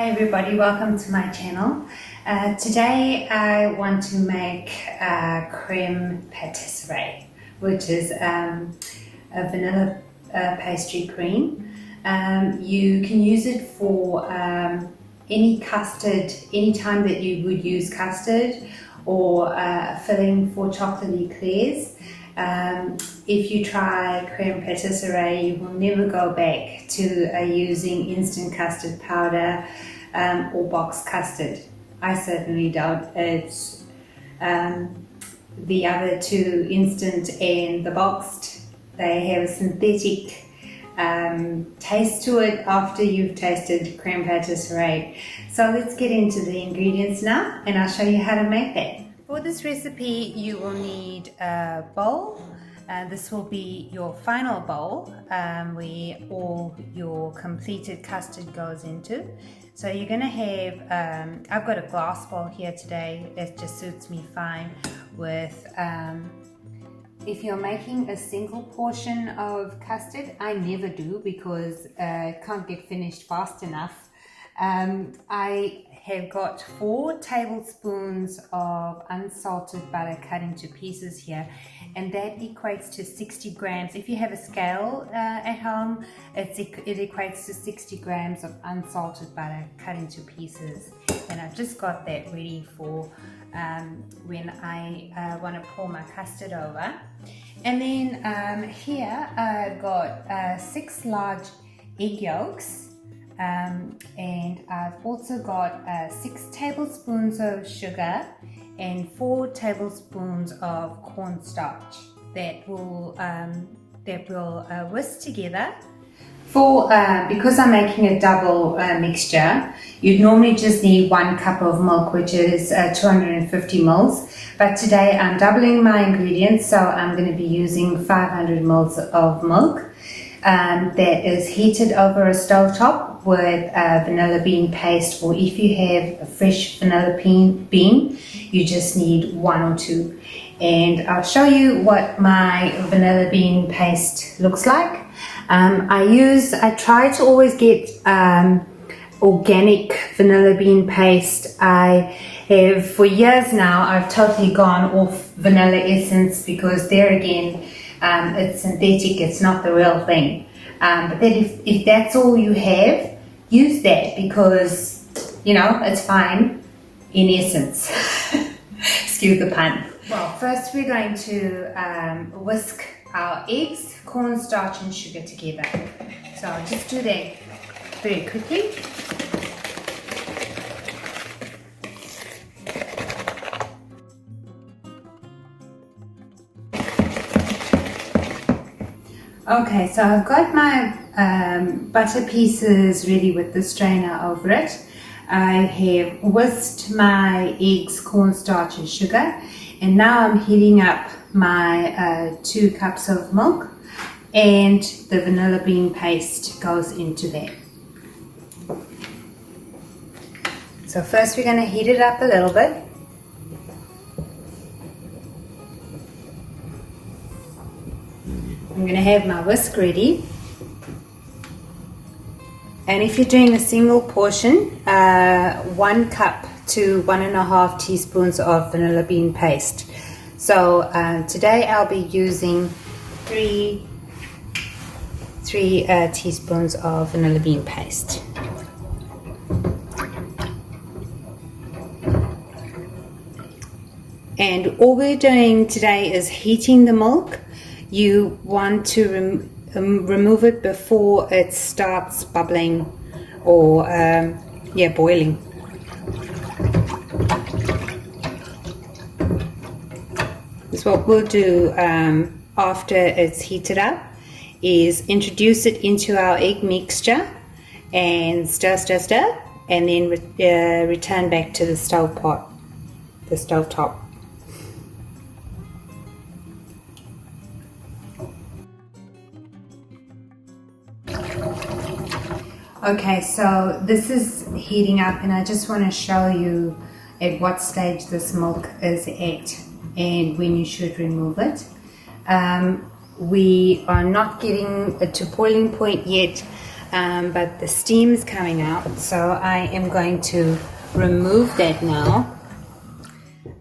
Hi everybody, welcome to my channel. Today I want to make creme patisserie, which is a vanilla pastry cream. You can use it for any custard, any time that you would use custard, or filling for chocolate eclairs. If you try creme patisserie, you will never go back to using instant custard powder or box custard. I certainly don't. It's the other two, instant and the boxed, they have a synthetic taste to it after you've tasted creme patisserie. So let's get into the ingredients now, and I'll show you how to make that. For this recipe, you will need a bowl. This will be your final bowl where all your completed custard goes into. So you're going to have, I've got a glass bowl here today. It just suits me fine with, if you're making a single portion of custard, I never do because it can't get finished fast enough. I have got 4 tablespoons of unsalted butter cut into pieces here, and that equates to 60 grams. If you have a scale at home, it equates to 60 grams of unsalted butter cut into pieces. And I've just got that ready for when I want to pour my custard over. And then here I've got 6 large egg yolks. And I've also got 6 tablespoons of sugar and 4 tablespoons of cornstarch that will whisk together. Because I'm making a double mixture, you'd normally just need 1 cup of milk, which is 250 mils. But today I'm doubling my ingredients, so I'm going to be using 500 mils of milk. That is heated over a stovetop with vanilla bean paste, or if you have a fresh vanilla bean, you just need 1 or 2. And I'll show you what my vanilla bean paste looks like. I try to always get organic vanilla bean paste. I have for years now. I've totally gone off vanilla essence because there again, it's synthetic, it's not the real thing. But then if that's all you have, use that because, you know, it's fine in essence. Excuse the pun. Well, first we're going to whisk our eggs, cornstarch and sugar together. So I'll just do that very quickly. Okay, so I've got my butter pieces ready with the strainer over it. I have whisked my eggs, cornstarch and sugar, and now I'm heating up my 2 cups of milk, and the vanilla bean paste goes into that. So first we're going to heat it up a little bit. I'm going to have my whisk ready, and if you're doing a single portion, 1 cup to 1.5 teaspoons of vanilla bean paste. So today I'll be using 3 teaspoons of vanilla bean paste. And all we're doing today is heating the milk. You want to remove it before it starts bubbling or boiling. So what we'll do after it's heated up is introduce it into our egg mixture and stir, and then return back to the stovetop. Okay, so this is heating up, and I just want to show you at what stage this milk is at and when you should remove it. We are not getting to boiling point yet. but the steam's coming out, so I am going to remove that now.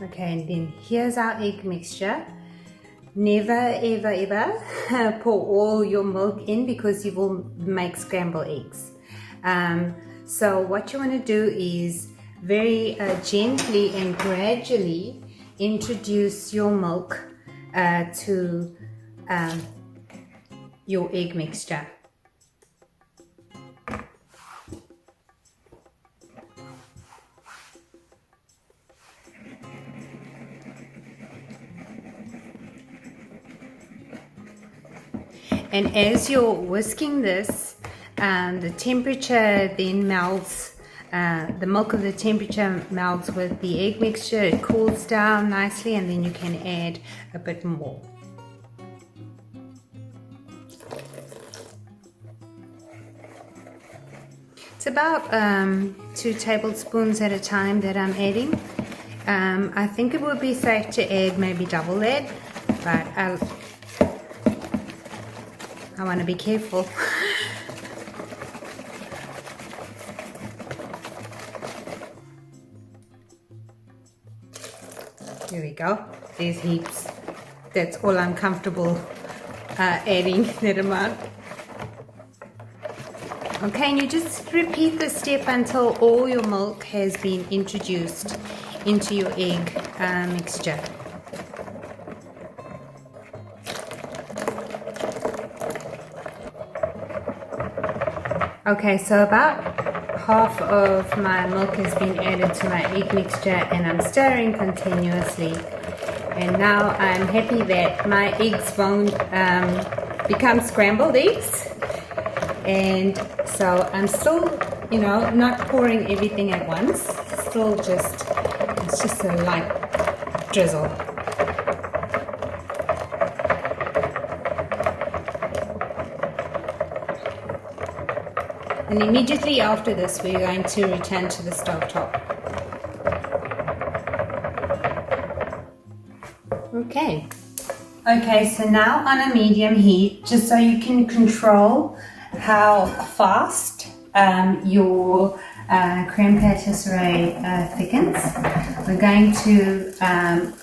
Okay, and then here's our egg mixture. Never ever ever pour all your milk in, because you will make scrambled eggs. So what you want to do is very gently and gradually introduce your milk to your egg mixture. And as you're whisking this, the temperature then melts. The milk of the temperature melts with the egg mixture. It cools down nicely, and then you can add a bit more. It's about 2 tablespoons at a time that I'm adding. I think it would be safe to add maybe double that, but I want to be careful. There we go. There's heaps. That's all I'm comfortable adding, that amount. Okay, and you just repeat this step until all your milk has been introduced into your egg mixture. Okay, so about half of my milk has been added to my egg mixture, and I'm stirring continuously. And now I'm happy that my eggs won't become scrambled eggs. And so I'm still, not pouring everything at once. Still it's just a light drizzle. And immediately after this, we're going to return to the stovetop. Okay, so now on a medium heat, just so you can control how fast your creme patisserie thickens, we're going to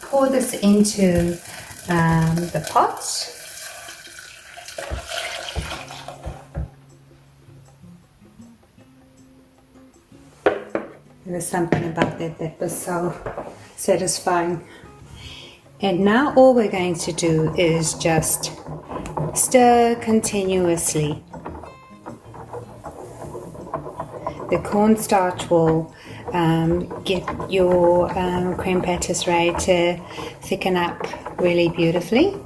pour this into the pot. There's something about that was so satisfying. And now all we're going to do is just stir continuously. The cornstarch will get your creme patisserie to thicken up really beautifully.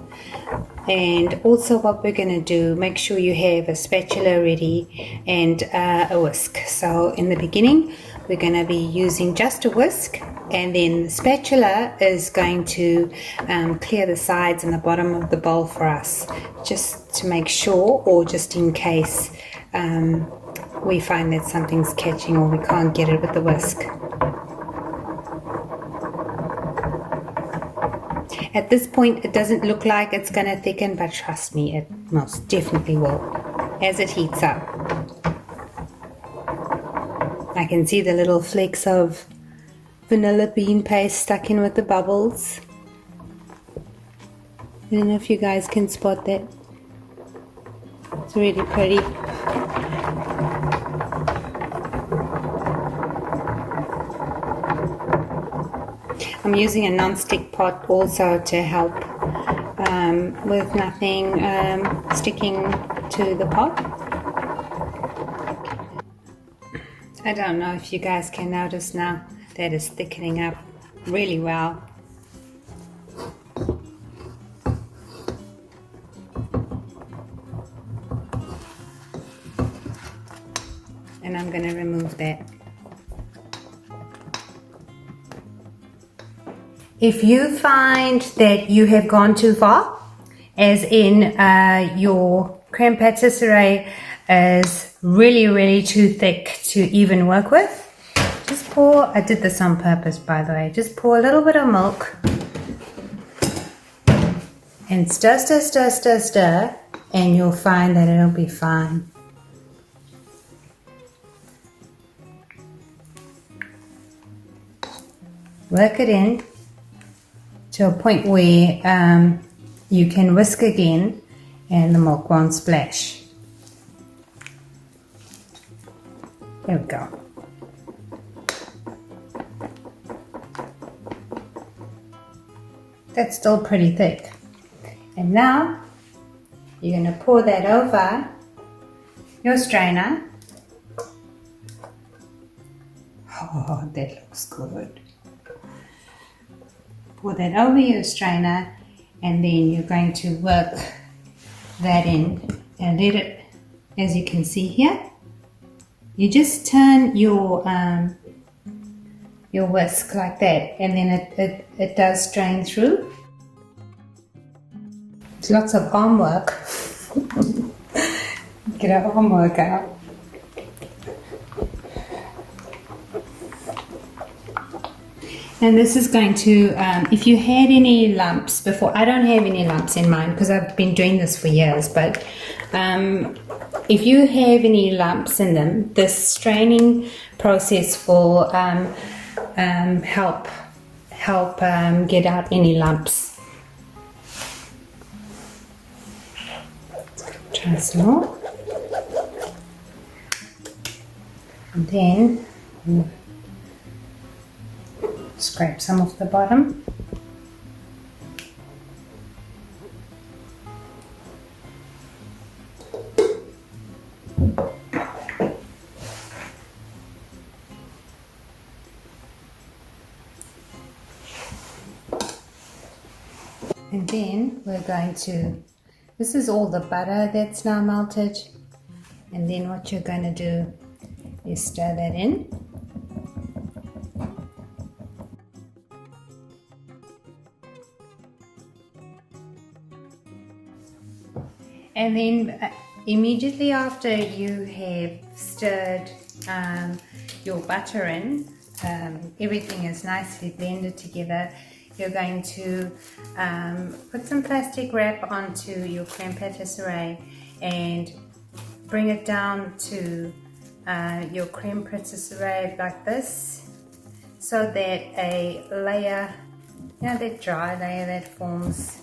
And also what we're going to do, make sure you have a spatula ready and a whisk. So in the beginning, we're going to be using just a whisk, and then the spatula is going to clear the sides and the bottom of the bowl for us, just to make sure, or just in case we find that something's catching or we can't get it with the whisk. At this point, it doesn't look like it's going to thicken, but trust me, it most definitely will as it heats up. I can see the little flakes of vanilla bean paste stuck in with the bubbles. I don't know if you guys can spot that. It's really pretty. I'm using a non-stick pot also to help with nothing sticking to the pot. I don't know if you guys can notice now that it's thickening up really well. And I'm going to remove that. If you find that you have gone too far, as in your creme patisserie is really too thick to even work with, just pour, I did this on purpose by the way, just pour a little bit of milk and stir, and you'll find that it'll be fine. work it in to a point where you can whisk again and the milk won't splash. There we go. That's still pretty thick. And now you're going to pour that over your strainer. Oh, that looks good. Pour that over your strainer, and then you're going to work that in and let it, as you can see here, you just turn your whisk like that, and then it does strain through. It's lots of arm work. Get our arm work out. And this is going to, if you had any lumps before, I don't have any lumps in mine because I've been doing this for years, but if you have any lumps in them, this straining process will help get out any lumps. Try some more. And then scrape some off the bottom. And then we're going to, this is all the butter that's now melted, and then what you're going to do is stir that in. And then immediately after you have stirred your butter in, everything is nicely blended together, you're going to put some plastic wrap onto your creme patisserie and bring it down to your creme patisserie like this, so that a layer, that dry layer that forms,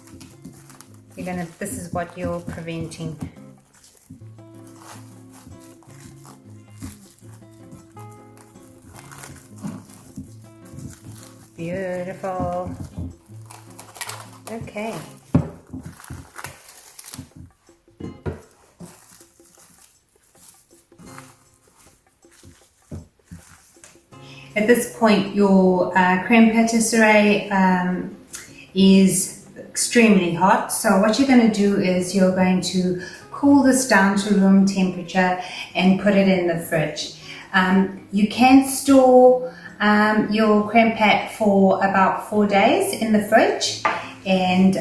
this is what you're preventing. Beautiful. Okay. At this point, your creme patisserie is extremely hot. So what you're going to do is you're going to cool this down to room temperature and put it in the fridge. You can store your creme pat for about 4 days in the fridge and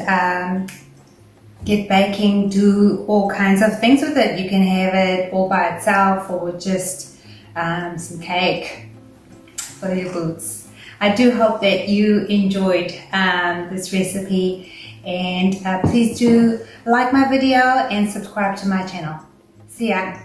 get baking, do all kinds of things with it. You can have it all by itself or just some cake for your boots. I do hope that you enjoyed this recipe, and please do like my video and subscribe to my channel. See ya!